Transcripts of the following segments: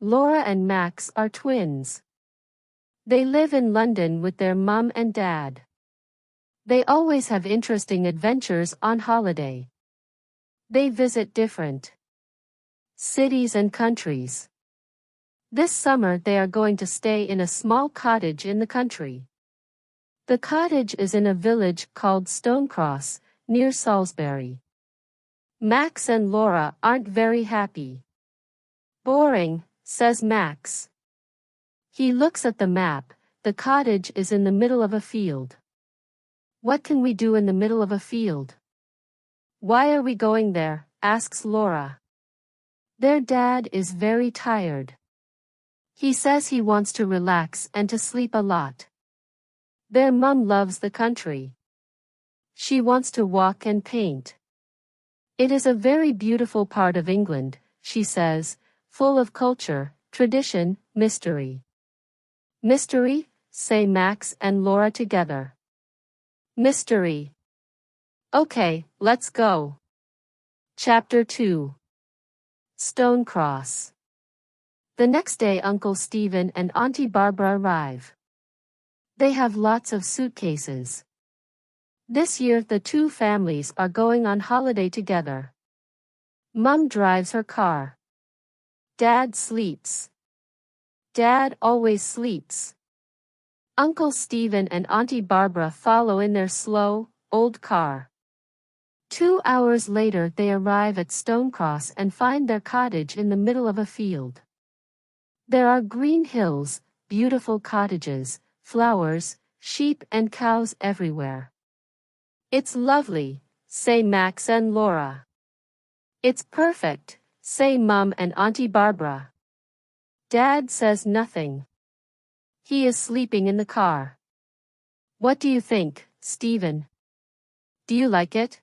Laura and Max are twins. They live in London with their mum and dad. They always have interesting adventures on holiday. They visit different cities and countries. This summer they are going to stay in a small cottage in the country. The cottage is in a village called Stonecross, near Salisbury. Max and Laura aren't very happy. Boring, says Max. He looks at the map. The cottage is in the middle of a field. What can we do in the middle of a field? Why are we going there? Asks Laura. Their dad is very tired. He says he wants to relax and to sleep a lot. Their mum loves the country. She wants to walk and paint. It is a very beautiful part of England, she says, full of culture, tradition, mystery. Mystery, say Max and Laura together. Mystery. Okay, let's go. Chapter 2. Stonecross. The next day Uncle Stephen and Auntie Barbara arrive. They have lots of suitcases. This year the two families are going on holiday together. Mum drives her car. Dad sleeps. Dad always sleeps. Uncle Stephen and Auntie Barbara follow in their slow, old car. 2 hours later they arrive at Stonecross and find their cottage in the middle of a field. There are green hills, beautiful cottages, flowers, sheep and cows everywhere. It's lovely, say Max and Laura. It's perfect, say Mum and Auntie Barbara. Dad says nothing. He is sleeping in the car. What do you think, Stephen? Do you like it?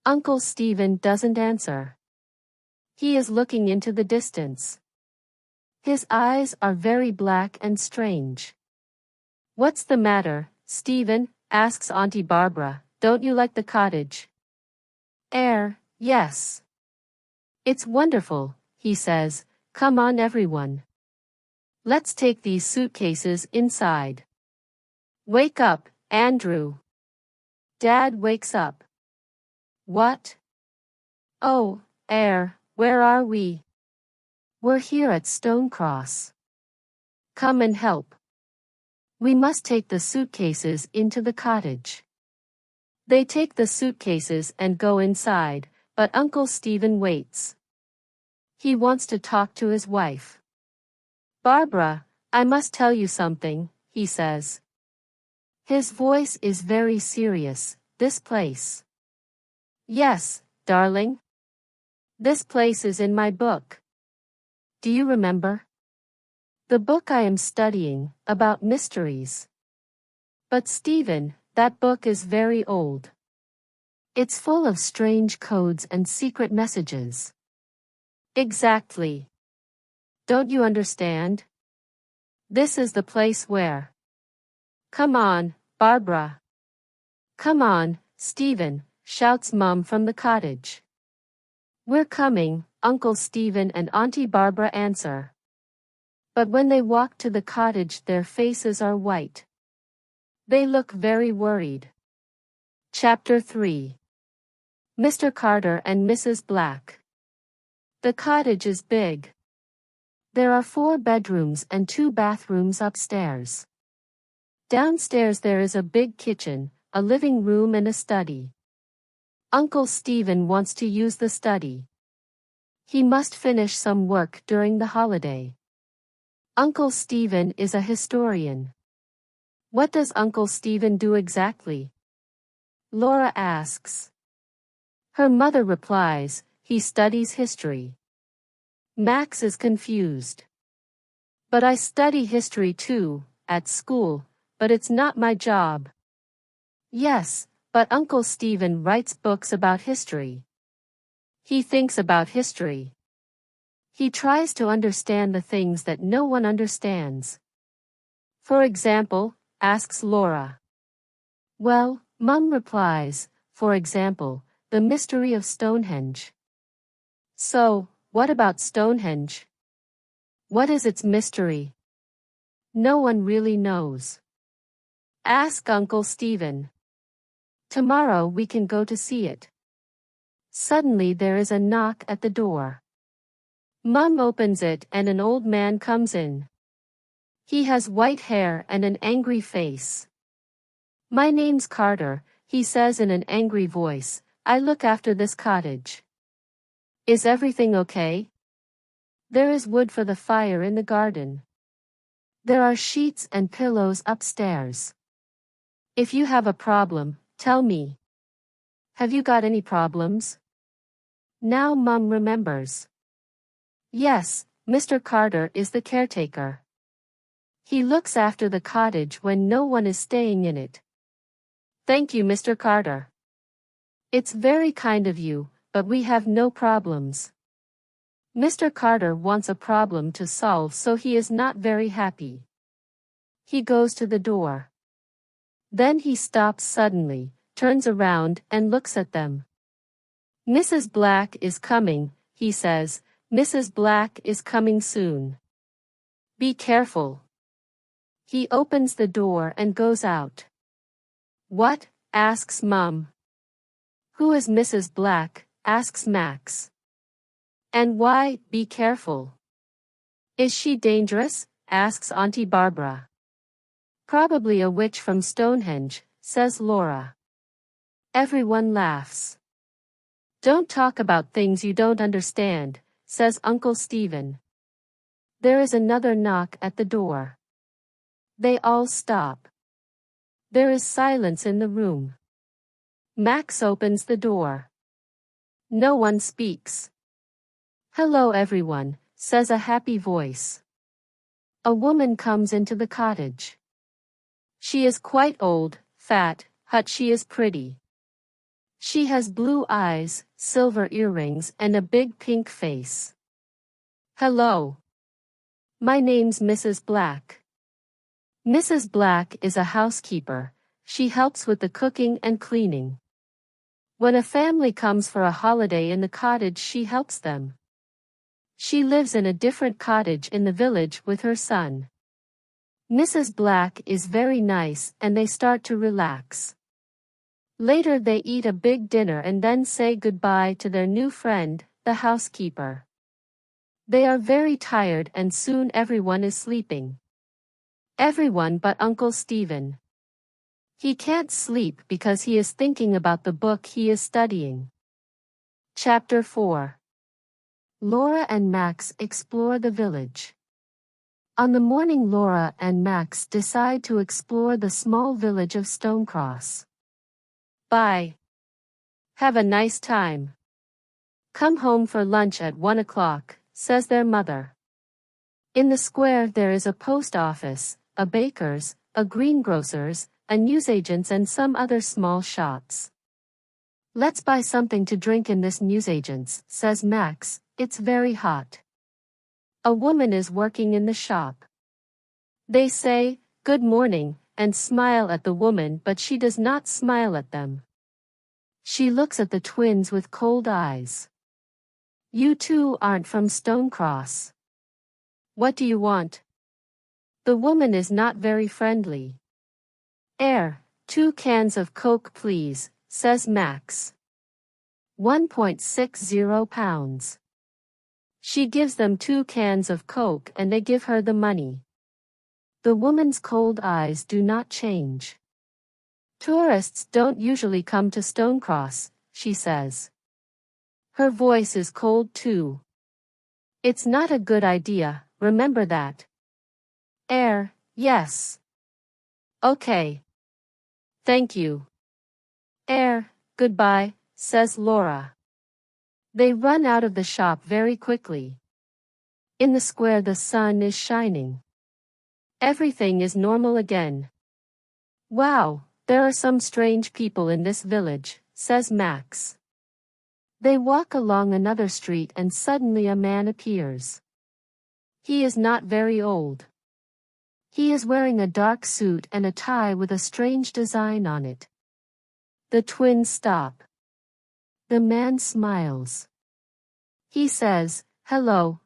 Uncle Stephen doesn't answer. He is looking into the distance. His eyes are very black and strange. What's the matter, Stephen? Asks Auntie Barbara. Don't you like the cottage? Yes. It's wonderful, he says. Come on everyone. Let's take these suitcases inside. Wake up, Andrew. Dad wakes up. What? Oh, where are we? We're here at Stonecross. Come and help. We must take the suitcases into the cottage. They take the suitcases and go inside, but Uncle Stephen waits. He wants to talk to his wife. Barbara, I must tell you something, he says. His voice is very serious. This place. Yes, darling. This place is in my book. Do you remember? The book I am studying, about mysteries. But Stephen, that book is very old. It's full of strange codes and secret messages. Exactly. Don't you understand? This is the place where. Come on, Barbara. Come on, Stephen, shouts Mum from the cottage. We're coming, Uncle Stephen and Auntie Barbara answer. But when they walk to the cottage their faces are white. They look very worried. Chapter 3. Mr. Carter and Mrs. Black. The cottage is big. There are 4 bedrooms and 2 bathrooms upstairs. Downstairs there is a big kitchen, a living room and a study. Uncle Stephen wants to use the study. He must finish some work during the holiday. Uncle Stephen is a historian. What does Uncle Stephen do exactly? Laura asks. Her mother replies, he studies history. Max is confused. But I study history too, at school, but it's not my job. Yes, but Uncle Stephen writes books about history. He thinks about history. He tries to understand the things that no one understands. For example, asks Laura. Well, Mum replies, for example, the mystery of Stonehenge. So, what about Stonehenge? What is its mystery? No one really knows. Ask Uncle Stephen. Tomorrow we can go to see it. Suddenly there is a knock at the door. Mum opens it and an old man comes in. He has white hair and an angry face. My name's Carter, he says in an angry voice. I look after this cottage. Is everything okay? There is wood for the fire in the garden. There are sheets and pillows upstairs. If you have a problem, tell me. Have you got any problems? Now Mum remembers. Yes, Mr. Carter is the caretaker. He looks after the cottage when no one is staying in it. Thank you, Mr. Carter. It's very kind of you, but we have no problems. Mr. Carter wants a problem to solve, so he is not very happy. He goes to the door. Then he stops suddenly, turns around and looks at them. Mrs. Black is coming, he says. Mrs. Black is coming soon. Be careful. He opens the door and goes out. What? Asks Mum. Who is Mrs. Black? Asks Max. And why, be careful? Is she dangerous? Asks Auntie Barbara. Probably a witch from Stonehenge, says Laura. Everyone laughs. Don't talk about things you don't understand, says Uncle Stephen. There is another knock at the door. They all stop. There is silence in the room. Max opens the door. No one speaks. Hello everyone, says a happy voice. A woman comes into the cottage. She is quite old, fat, but she is pretty. She has blue eyes, silver earrings and a big pink face. Hello. My name's Mrs. Black. Mrs. Black is a housekeeper. She helps with the cooking and cleaning. When a family comes for a holiday in the cottage, she helps them. She lives in a different cottage in the village with her son. Mrs. Black is very nice and they start to relax. Later they eat a big dinner and then say goodbye to their new friend, the housekeeper. They are very tired and soon everyone is sleeping. Everyone but Uncle Stephen. He can't sleep because he is thinking about the book he is studying. Chapter 4. Laura and Max explore the village. On the morning Laura and Max decide to explore the small village of Stonecross. Bye. Have a nice time. Come home for lunch at 1 o'clock, says their mother. In the square there is a post office, a baker's, a greengrocer's, a newsagent's and some other small shops. Let's buy something to drink in this newsagent's, says Max. It's very hot. A woman is working in the shop. They say, "Good morning," and smile at the woman, but she does not smile at them. She looks at the twins with cold eyes. You two aren't from Stonecross. What do you want? The woman is not very friendly. 2 cans of Coke please, says Max. 1.60 pounds. She gives them 2 cans of Coke and they give her the money. The woman's cold eyes do not change. Tourists don't usually come to Stonecross, she says. Her voice is cold too. It's not a good idea, remember that. Yes. Okay. Thank you. Goodbye, says Laura. They run out of the shop very quickly. In the square the sun is shining. Everything is normal again. Wow, there are some strange people in this village, says Max. They walk along another street and suddenly a man appears. He is not very old. He is wearing a dark suit and a tie with a strange design on it. The twins stop. The man smiles. He says, hello,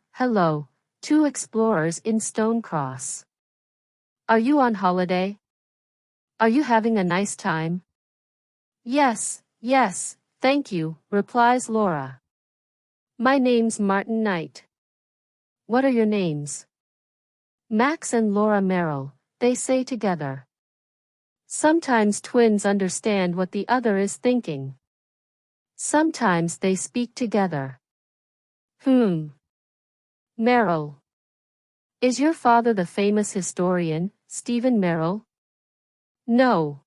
Two explorers in Stonecross. Are you on holiday? Are you having a nice time? Yes, yes, thank you, replies Laura. My name's Martin Knight. What are your names? Max and Laura Merrill, they say together. Sometimes twins understand what the other is thinking. Sometimes they speak together. Merrill. Is your father the famous historian, Stephen Merrill? No.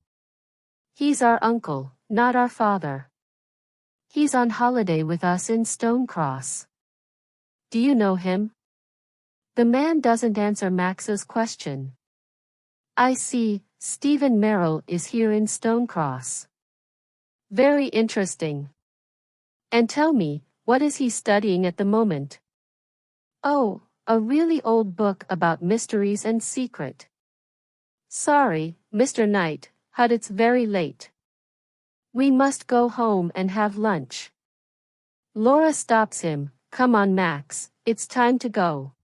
He's our uncle, not our father. He's on holiday with us in Stonecross. Do you know him? The man doesn't answer Max's question. I see, Stephen Merrill is here in Stonecross. Very interesting. And tell me, what is he studying at the moment? Oh, a really old book about mysteries and secret. Sorry, Mr. Knight, but it's very late. We must go home and have lunch. Laura stops him. Come on, Max, it's time to go.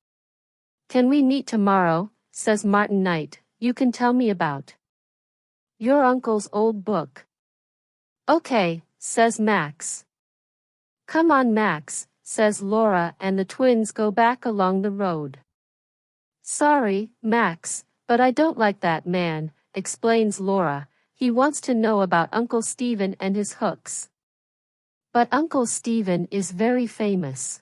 Can we meet tomorrow? Says Martin Knight. You can tell me about your uncle's old book. Okay, says Max. Come on, Max, says Laura, and the twins go back along the road. Sorry, Max, but I don't like that man, explains Laura. He wants to know about Uncle Stephen and his hooks. But Uncle Stephen is very famous.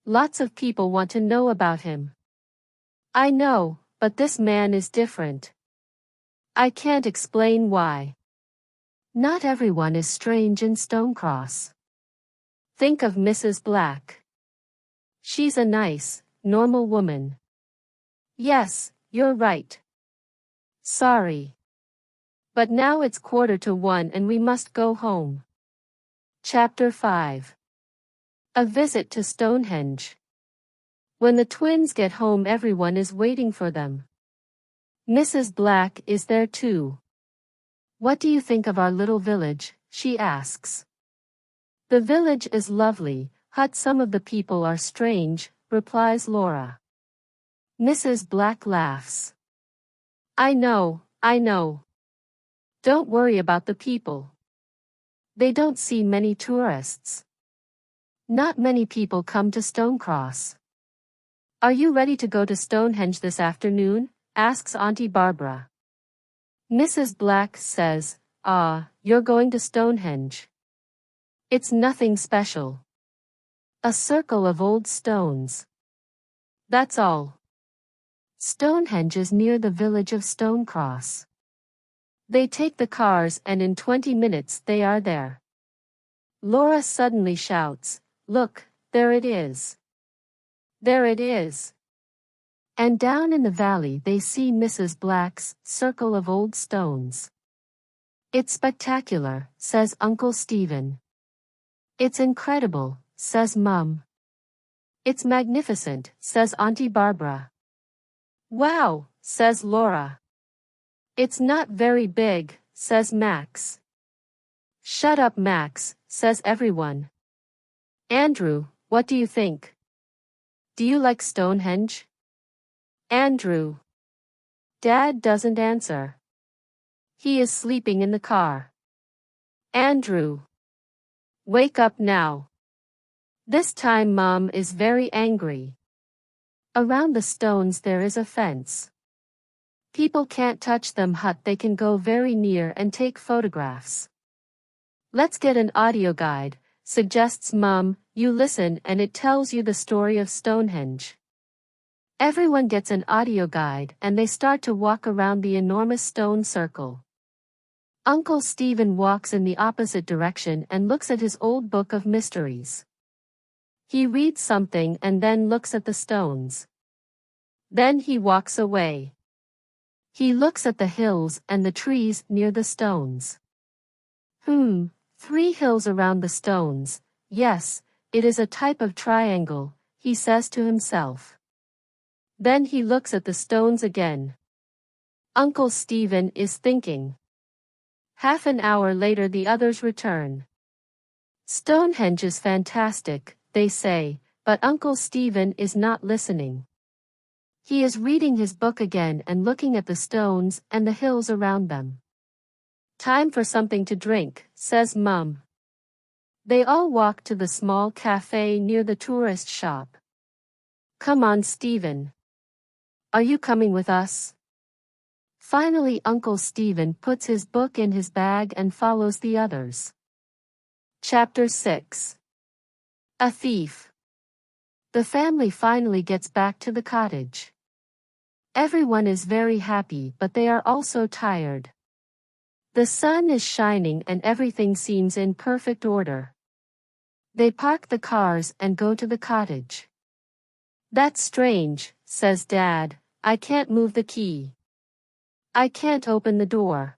Lots of people want to know about him. I know, but this man is different. I can't explain why. Not everyone is strange in Stonecross. Think of Mrs. Black. She's a nice, normal woman. Yes, you're right. Sorry. But now it's 1:45 and we must go home. Chapter 5. A visit to Stonehenge. When the twins get home, everyone is waiting for them. Mrs. Black is there too. What do you think of our little village? She asks. The village is lovely, but some of the people are strange, replies Laura. Mrs. Black laughs. I know. Don't worry about the people. They don't see many tourists. Not many people come to Stonecross. Are you ready to go to Stonehenge this afternoon? Asks Auntie Barbara. Mrs. Black says, you're going to Stonehenge. It's nothing special. A circle of old stones. That's all. Stonehenge is near the village of Stonecross. They take the cars and in 20 minutes they are there. Laura suddenly shouts, Look, there it is. There it is. And down in the valley they see Mrs. Black's circle of old stones. It's spectacular, says Uncle Stephen. It's incredible, says Mum. It's magnificent, says Auntie Barbara. Wow, says Laura. It's not very big, says Max. Shut up, Max, says everyone. Andrew, what do you think? Do you like Stonehenge? Andrew. Dad doesn't answer. He is sleeping in the car. Andrew. Wake up now. This time Mom is very angry. Around the stones there is a fence. People can't touch them, but they can go very near and take photographs. Let's get an audio guide, suggests Mom. You listen and it tells you the story of Stonehenge. Everyone gets an audio guide and they start to walk around the enormous stone circle. Uncle Stephen walks in the opposite direction and looks at his old book of mysteries. He reads something and then looks at the stones. Then he walks away. He looks at the hills and the trees near the stones. 3 hills around the stones. Yes, it is a type of triangle, he says to himself. Then he looks at the stones again. Uncle Stephen is thinking. Half an hour later the others return. Stonehenge is fantastic, they say. but Uncle Stephen is not listening. He is reading his book again and looking at the stones and the hills around them. Time for something to drink, says Mum. They all walk to the small cafe near the tourist shop. Come on, Stephen. Are you coming with us? Finally, Uncle Stephen puts his book in his bag and follows the others. Chapter 6. A Thief. The family finally gets back to the cottage. Everyone is very happy, but they are also tired. The sun is shining and everything seems in perfect order. They park the cars and go to the cottage. That's strange, says Dad. I can't move the key. I can't open the door.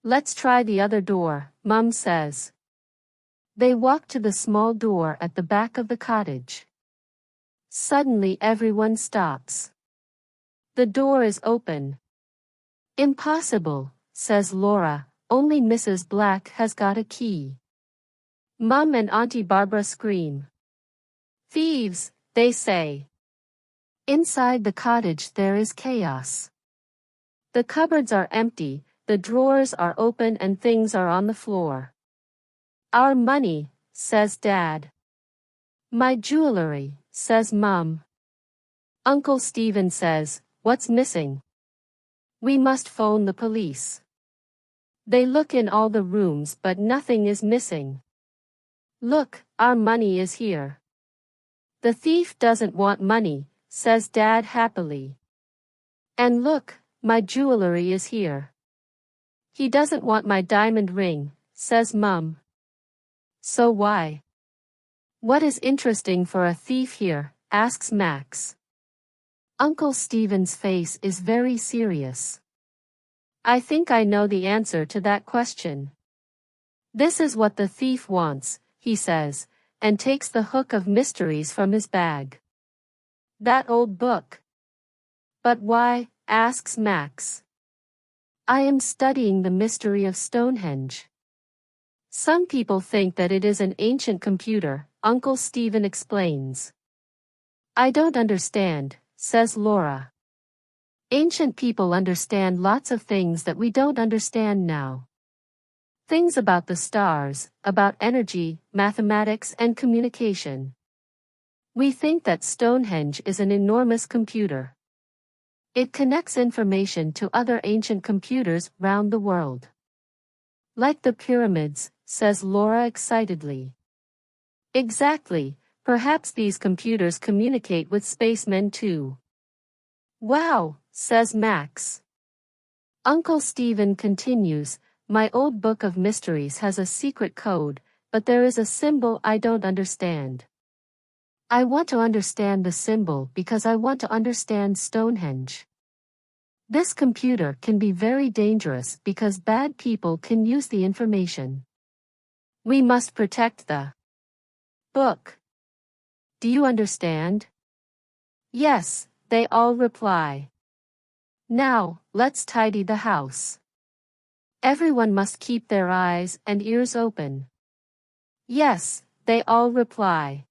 Let's try the other door, Mum says. They walk to the small door at the back of the cottage. Suddenly everyone stops. The door is open. Impossible, says Laura, only Mrs. Black has got a key. Mum and Auntie Barbara scream. Thieves, they say. Inside the cottage there is chaos. The cupboards are empty, the drawers are open and things are on the floor. Our money, says Dad. My jewelry, says Mum. Uncle Stephen says, what's missing? We must phone the police. They look in all the rooms but nothing is missing. Look, our money is here. The thief doesn't want money, says Dad happily. And look, my jewelry is here. He doesn't want my diamond ring, says Mum. So why? What is interesting for a thief here, asks Max. Uncle Stephen's face is very serious. I think I know the answer to that question. This is what the thief wants, he says, and takes the hook of mysteries from his bag. That old book. But why, asks Max. I am studying the mystery of Stonehenge. Some people think that it is an ancient computer, Uncle Stephen explains. I don't understand, says Laura. Ancient people understand lots of things that we don't understand now. Things about the stars, about energy, mathematics and communication. We think that Stonehenge is an enormous computer. It connects information to other ancient computers round the world. Like the pyramids, says Laura excitedly. Exactly, perhaps these computers communicate with spacemen too. Wow, says Max. Uncle Stephen continues, my old book of mysteries has a secret code, but there is a symbol I don't understand. I want to understand the symbol because I want to understand Stonehenge. This computer can be very dangerous because bad people can use the information. We must protect the book. Do you understand? Yes, they all reply. Now, let's tidy the house. Everyone must keep their eyes and ears open. Yes, they all reply.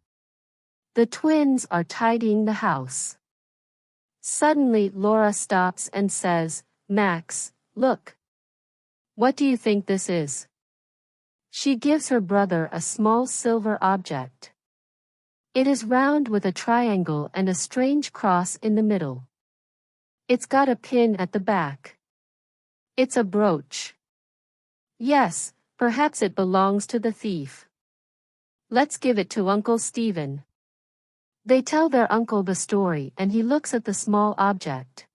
The twins are tidying the house. Suddenly Laura stops and says, Max, look. What do you think this is? She gives her brother a small silver object. It is round with a triangle and a strange cross in the middle. It's got a pin at the back. It's a brooch. Yes, perhaps it belongs to the thief. Let's give it to Uncle Stephen. They tell their uncle the story and he looks at the small object.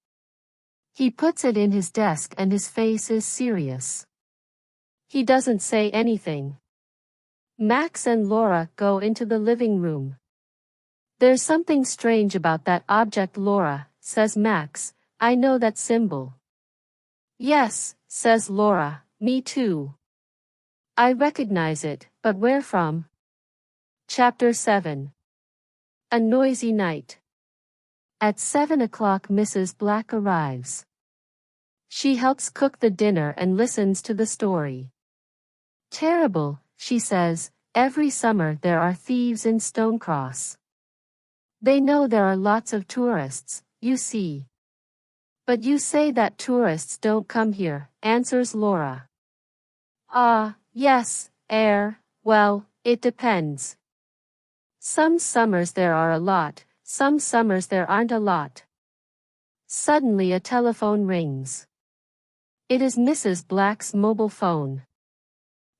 He puts it in his desk and his face is serious. He doesn't say anything. Max and Laura go into the living room. There's something strange about that object, Laura, says Max. I know that symbol. Yes, says Laura, me too. I recognize it, but where from? Chapter 7. A noisy night. At 7 o'clock Mrs. Black arrives. She helps cook the dinner and listens to the story. Terrible, she says, every summer there are thieves in Stonecross. They know there are lots of tourists, you see. But you say that tourists don't come here, answers Laura. Ah, yes, well, it depends. Some summers there are a lot, some summers there aren't a lot. Suddenly a telephone rings. It is Mrs. Black's mobile phone.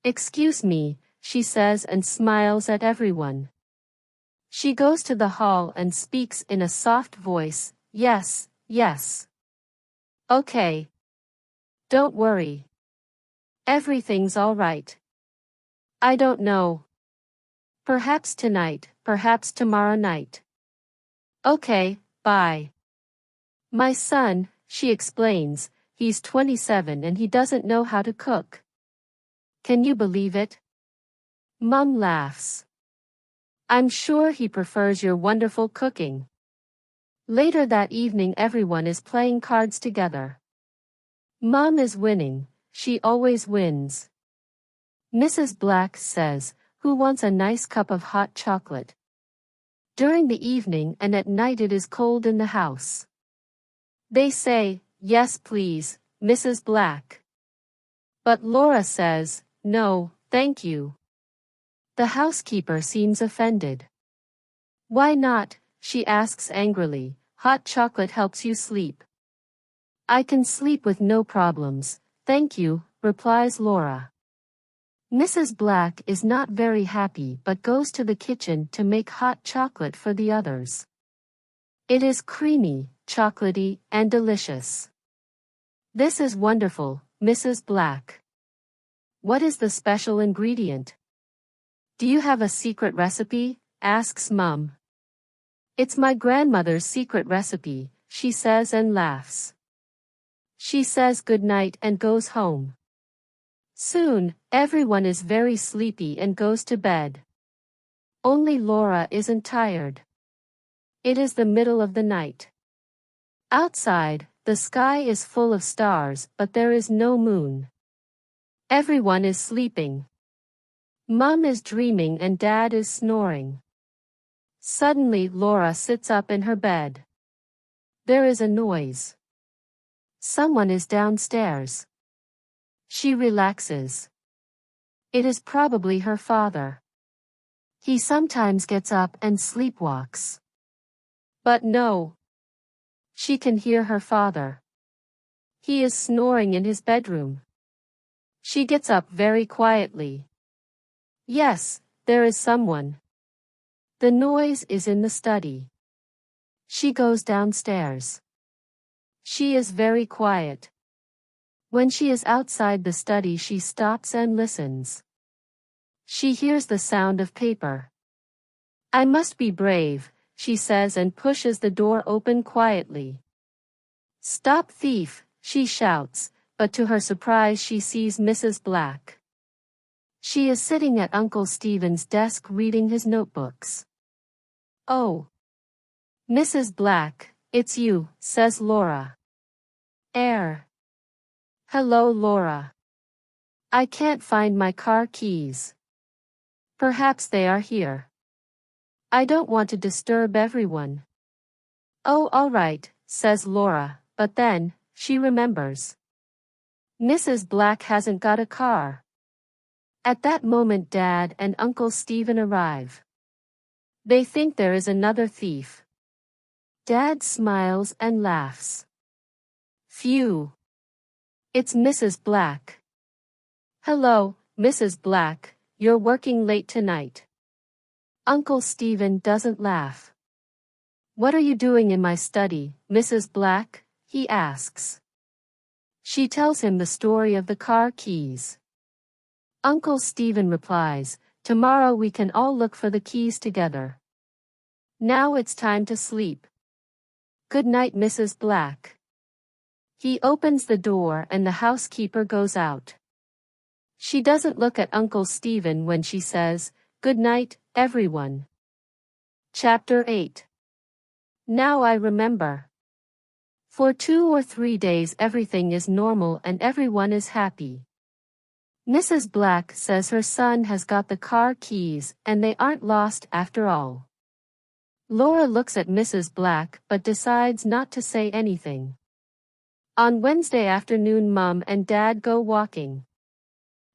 Excuse me, she says and smiles at everyone. She goes to the hall and speaks in a soft voice, yes, yes. Okay. Don't worry. Everything's all right. I don't know. Perhaps tonight, perhaps tomorrow night. Okay, bye. My son, she explains, he's 27 and he doesn't know how to cook. Can you believe it? Mum laughs. I'm sure he prefers your wonderful cooking. Later that evening everyone is playing cards together. Mum is winning, she always wins. Mrs. Black says, who wants a nice cup of hot chocolate? During the evening and at night it is cold in the house. They say, yes please, Mrs. Black. But Laura says, no, thank you. The housekeeper seems offended. Why not? She asks angrily. Hot chocolate helps you sleep. I can sleep with no problems, thank you, replies Laura. Mrs. Black is not very happy but goes to the kitchen to make hot chocolate for the others. It is creamy, chocolatey, and delicious. This is wonderful, Mrs. Black. What is the special ingredient? Do you have a secret recipe? Asks Mum. It's my grandmother's secret recipe, she says and laughs. She says good night and goes home. Soon, everyone is very sleepy and goes to bed. Only Laura isn't tired. It is the middle of the night. Outside, the sky is full of stars, but there is no moon. Everyone is sleeping. Mum is dreaming and Dad is snoring. Suddenly Laura sits up in her bed. There is a noise. Someone is downstairs. She relaxes. It is probably her father. He sometimes gets up and sleepwalks. But no. She can hear her father. He is snoring in his bedroom. She gets up very quietly. Yes, there is someone. The noise is in the study. She goes downstairs. She is very quiet. When she is outside the study she stops and listens. She hears the sound of paper. I must be brave, she says and pushes the door open quietly. Stop thief, she shouts, but to her surprise she sees Mrs. Black. She is sitting at Uncle Stephen's desk reading his notebooks. Oh. Mrs. Black, it's you, says Laura. Hello Laura. I can't find my car keys. Perhaps they are here. I don't want to disturb everyone. Oh all right, says Laura, but then, she remembers. Mrs. Black hasn't got a car. At that moment Dad and Uncle Stephen arrive. They think there is another thief. Dad smiles and laughs. Phew. It's Mrs. Black. Hello, Mrs. Black, you're working late tonight. Uncle Stephen doesn't laugh. What are you doing in my study, Mrs. Black? He asks. She tells him the story of the car keys. Uncle Stephen replies, tomorrow we can all look for the keys together. Now it's time to sleep. Good night, Mrs. Black. He opens the door and the housekeeper goes out. She doesn't look at Uncle Stephen when she says, good night, everyone. Chapter 8. Now I remember. For 2 or 3 days everything is normal and everyone is happy. Mrs. Black says her son has got the car keys and they aren't lost after all. Laura looks at Mrs. Black but decides not to say anything. On Wednesday afternoon, Mum and Dad go walking.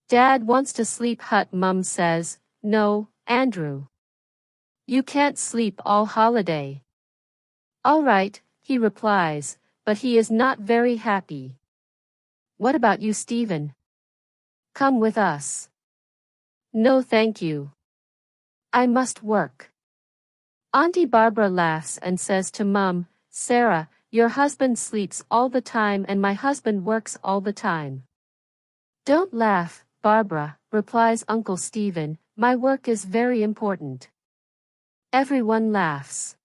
Dad wants to sleep. Mum says, "No, Andrew. You can't sleep all holiday." "All right," he replies, but he is not very happy. "What about you, Stephen? Come with us." "No, thank you. I must work." Auntie Barbara laughs and says to Mum, "Sarah, your husband sleeps all the time and my husband works all the time." "Don't laugh, Barbara," replies Uncle Stephen, "my work is very important." Everyone laughs.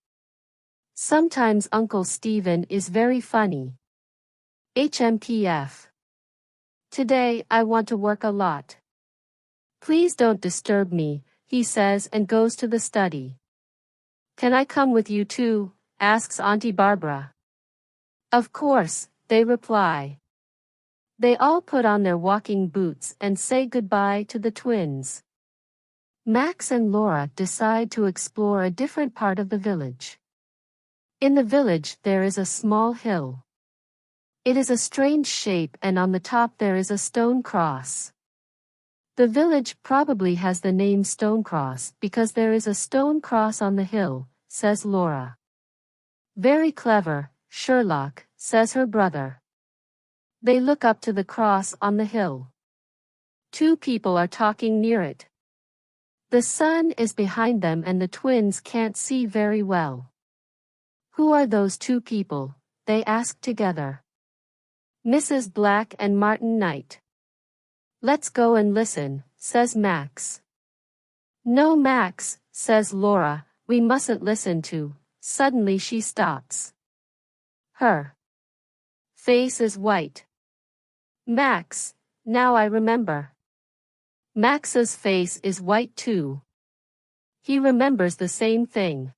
Sometimes Uncle Stephen is very funny. HMPF. "Today I want to work a lot. Please don't disturb me," he says and goes to the study. "Can I come with you too?" asks Auntie Barbara. "Of course," they reply. They all put on their walking boots and say goodbye to the twins. Max and Laura decide to explore a different part of the village. In the village there is a small hill. It is a strange shape and on the top there is a stone cross. The village probably has the name Stone Cross because there is a stone cross on the hill, says Laura. "Very clever, Sherlock," says her brother. They look up to the cross on the hill. Two people are talking near it. The sun is behind them and the twins can't see very well. "Who are those two people?" they ask together. "Mrs. Black and Martin Knight." "Let's go and listen," says Max. "No, Max," says Laura, "we mustn't listen to." Suddenly she stops. Her face is white. "Max, now I remember." Max's face is white too. He remembers the same thing.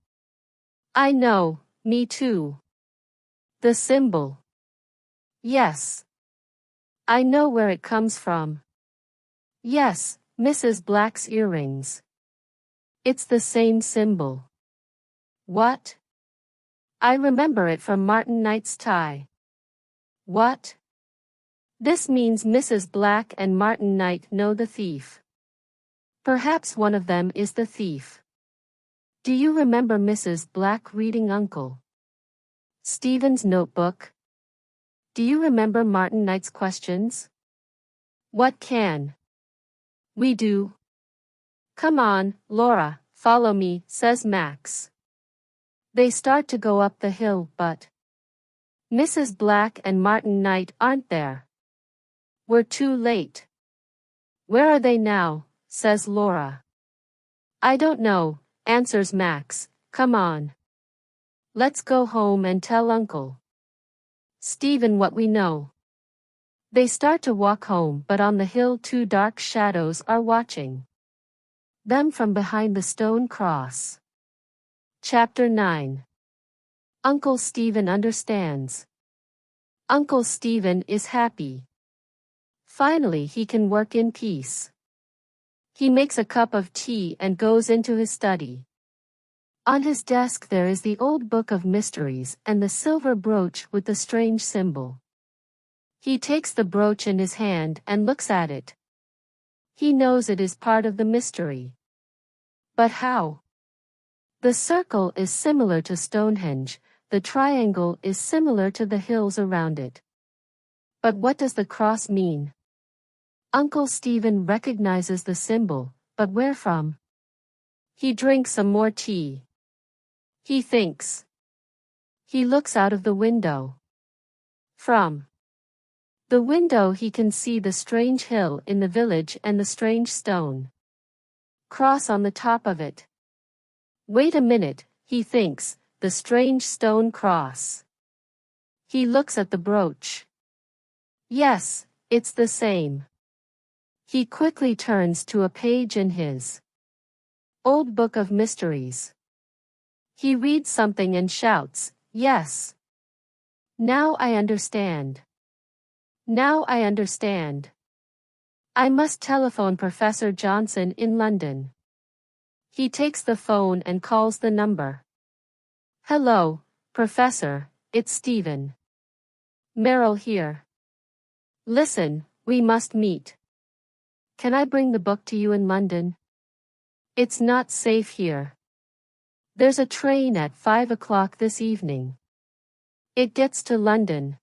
"I know, me too. The symbol. Yes. I know where it comes from. Yes, Mrs. Black's earrings. It's the same symbol." "What?" "I remember it from Martin Knight's tie." "What?" This means Mrs. Black and Martin Knight know the thief. Perhaps one of them is the thief. Do you remember Mrs. Black reading Uncle Stephen's notebook? Do you remember Martin Knight's questions? What can we do? "Come on, Laura, follow me," says Max. They start to go up the hill but Mrs. Black and Martin Knight aren't there. "We're too late." "Where are they now?" says Laura. "I don't know," answers Max. "Come on. Let's go home and tell Uncle Stephen what we know." They start to walk home but on the hill two dark shadows are watching them from behind the stone cross. Chapter 9. Uncle Stephen understands. Uncle Stephen is happy. Finally he can work in peace. He makes a cup of tea and goes into his study. On his desk there is the old book of mysteries and the silver brooch with the strange symbol. He takes the brooch in his hand and looks at it. He knows it is part of the mystery. But how? The circle is similar to Stonehenge, the triangle is similar to the hills around it. But what does the cross mean? Uncle Stephen recognizes the symbol, but where from? He drinks some more tea. He thinks. He looks out of the window. From the window he can see the strange hill in the village and the strange stone cross on the top of it. Wait a minute, he thinks, the strange stone cross. He looks at the brooch. Yes, it's the same. He quickly turns to a page in his old book of mysteries. He reads something and shouts, "Yes! Now I understand. Now I understand. I must telephone Professor Johnson in London." He takes the phone and calls the number. Hello, Professor, it's Stephen. Meryl here. Listen, we must meet. Can I bring the book to you in London? It's not safe here. There's a train at 5 o'clock this evening. It gets to London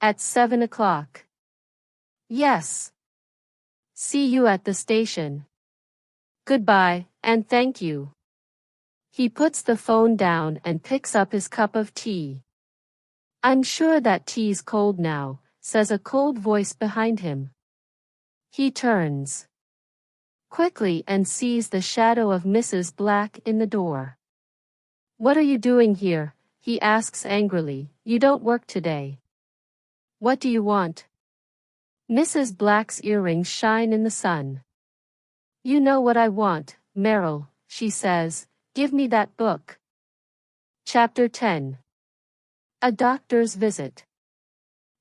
at 7 o'clock. Yes. See you at the station. Goodbye, and thank you. He puts the phone down and picks up his cup of tea. I'm sure that tea's cold now, says a cold voice behind him. He turns quickly and sees the shadow of Mrs. Black in the door. What are you doing here? He asks angrily. You don't work today. What do you want? Mrs. Black's earrings shine in the sun. You know what I want, Meryl, she says. Give me that book. Chapter 10. A doctor's visit.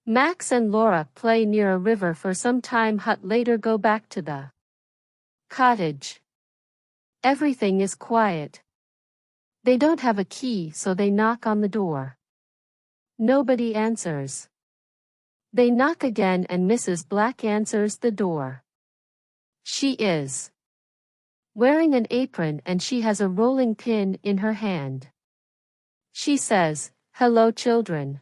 Max and Laura play near a river for some time. Later go back to the cottage. Everything is quiet. They don't have a key, so they knock on the door. Nobody answers. They knock again and Mrs. Black answers the door. She is wearing an apron and she has a rolling pin in her hand. She says, "Hello, children.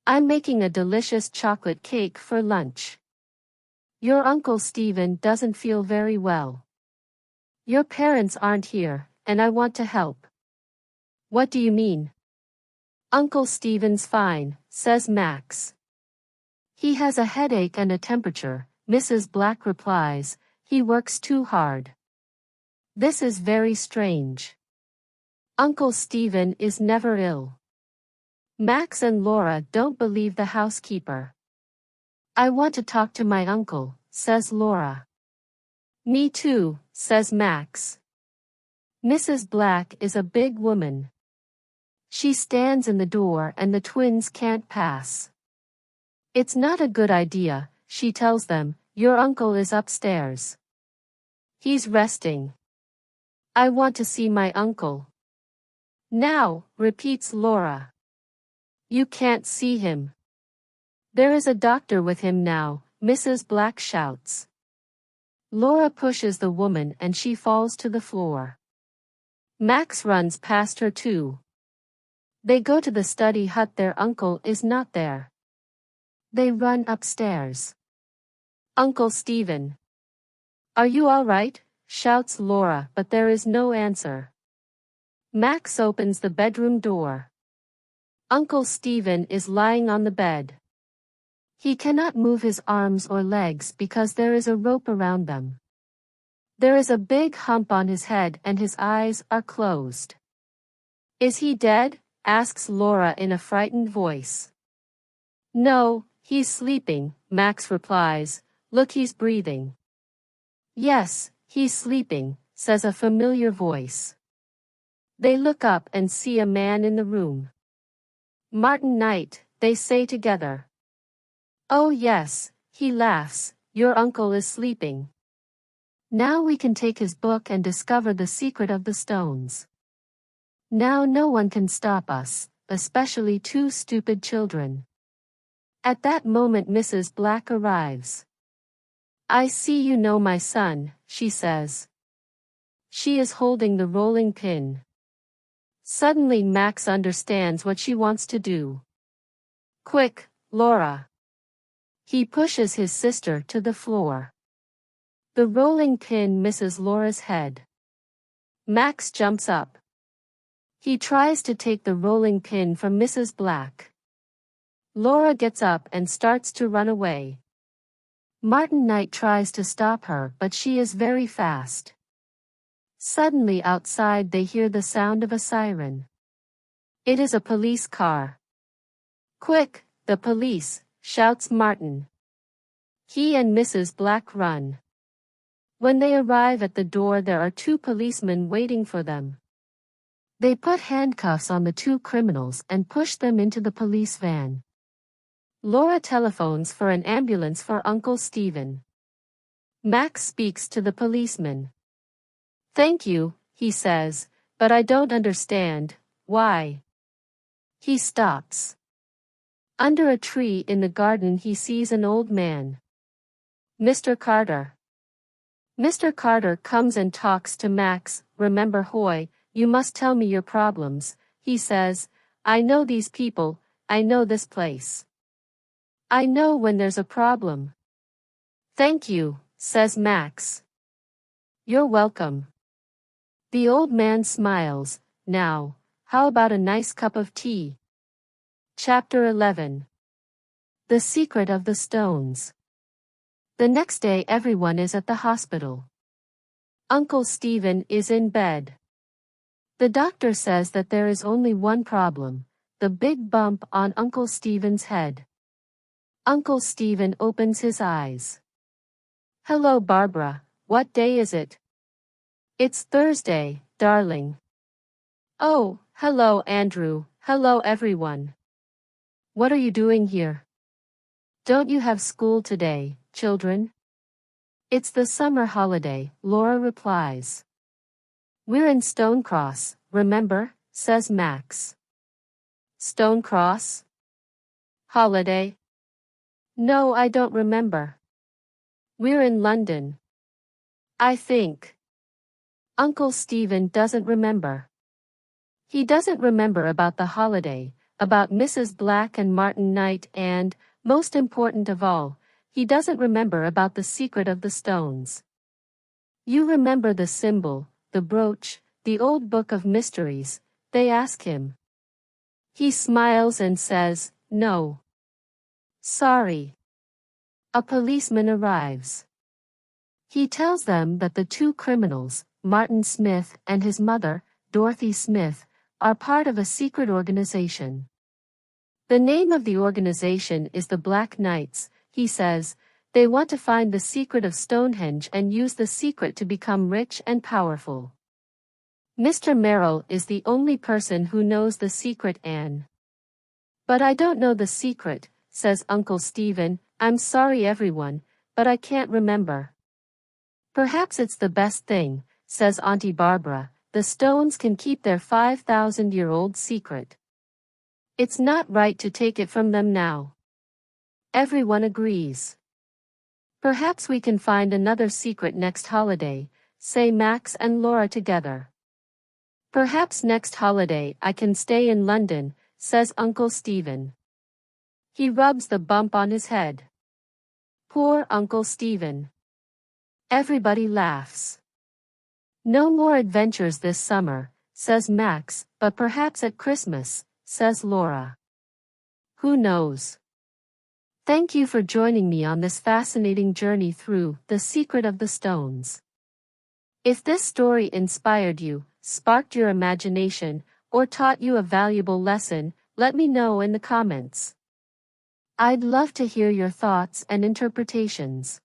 I'm making a delicious chocolate cake for lunch. Your Uncle Stephen doesn't feel very well. Your parents aren't here, and I want to help." What do you mean? Uncle Stephen's fine, says Max. He has a headache and a temperature, Mrs. Black replies. He works too hard. This is very strange. Uncle Stephen is never ill. Max and Laura don't believe the housekeeper. I want to talk to my uncle, says Laura. Me too, says Max. Mrs. Black is a big woman. She stands in the door and the twins can't pass. It's not a good idea, she tells them. Your uncle is upstairs. He's resting. I want to see my uncle. Now, repeats Laura. You can't see him. There is a doctor with him now, Mrs. Black shouts. Laura pushes the woman and she falls to the floor. Max runs past her too. They go to the study hut. Their uncle is not there. They run upstairs. Uncle Stephen. Are you all right? Shouts Laura, but there is no answer. Max opens the bedroom door. Uncle Stephen is lying on the bed. He cannot move his arms or legs because there is a rope around them. There is a big hump on his head and his eyes are closed. Is he dead? Asks Laura in a frightened voice. No, he's sleeping, Max replies. Look, he's breathing. Yes, he's sleeping, says a familiar voice. They look up and see a man in the room. Martin Knight, they say together. Oh yes, he laughs, your uncle is sleeping. Now we can take his book and discover the secret of the stones. Now no one can stop us, especially two stupid children. At that moment Mrs. Black arrives. I see you know my son, she says. She is holding the rolling pin. Suddenly Max understands what she wants to do. Quick, Laura. He pushes his sister to the floor. The rolling pin misses Laura's head. Max jumps up. He tries to take the rolling pin from Mrs. Black. Laura gets up and starts to run away. Martin Knight tries to stop her, but she is very fast. Suddenly outside they hear the sound of a siren. It is a police car. Quick, the police, shouts Martin. He and Mrs. Black run. When they arrive at the door there are two policemen waiting for them. They put handcuffs on the two criminals and push them into the police van. Laura telephones for an ambulance for Uncle Stephen. Max speaks to the policeman. Thank you, he says, but I don't understand. Why? He stops. Under a tree in the garden he sees an old man. Mr. Carter. Mr. Carter comes and talks to Max. Remember, Hoy, you must tell me your problems, he says. I know these people, I know this place. I know when there's a problem. Thank you, says Max. You're welcome. The old man smiles. Now, how about a nice cup of tea? Chapter 11. The Secret of the Stones. The next day everyone is at the hospital. Uncle Stephen is in bed. The doctor says that there is only one problem, the big bump on Uncle Stephen's head. Uncle Stephen opens his eyes. Hello, Barbara, what day is it? It's Thursday, darling. Oh, hello, Andrew, hello everyone. What are you doing here? Don't you have school today, children? It's the summer holiday, Laura replies. We're in Stonecross, remember, says Max. Stonecross? Holiday? No, I don't remember. We're in London. I think. Uncle Stephen doesn't remember. He doesn't remember about the holiday, about Mrs. Black and Martin Knight and, most important of all, he doesn't remember about the secret of the stones. You remember the symbol, the brooch, the old book of mysteries, they ask him. He smiles and says, no. Sorry. A policeman arrives. He tells them that the two criminals, Martin Smith and his mother, Dorothy Smith, are part of a secret organization. The name of the organization is the Black Knights, he says. They want to find the secret of Stonehenge and use the secret to become rich and powerful. Mr. Merrill is the only person who knows the secret, Anne. But I don't know the secret, says Uncle Stephen. I'm sorry everyone, but I can't remember. Perhaps it's the best thing, says Auntie Barbara. The stones can keep their 5,000-year-old secret. It's not right to take it from them now. Everyone agrees. Perhaps we can find another secret next holiday, say Max and Laura together. Perhaps next holiday I can stay in London, says Uncle Stephen. He rubs the bump on his head. Poor Uncle Stephen. Everybody laughs. No more adventures this summer, says Max, but perhaps at Christmas, says Laura. Who knows? Thank you for joining me on this fascinating journey through The Secret of the Stones. If this story inspired you, sparked your imagination, or taught you a valuable lesson, let me know in the comments. I'd love to hear your thoughts and interpretations.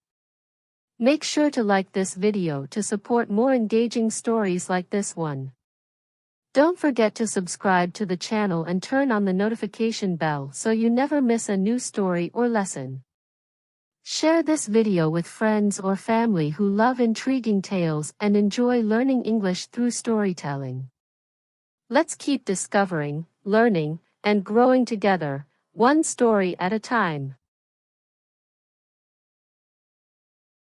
Make sure to like this video to support more engaging stories like this one. Don't forget to subscribe to the channel and turn on the notification bell so you never miss a new story or lesson. Share this video with friends or family who love intriguing tales and enjoy learning English through storytelling. Let's keep discovering, learning, and growing together, one story at a time.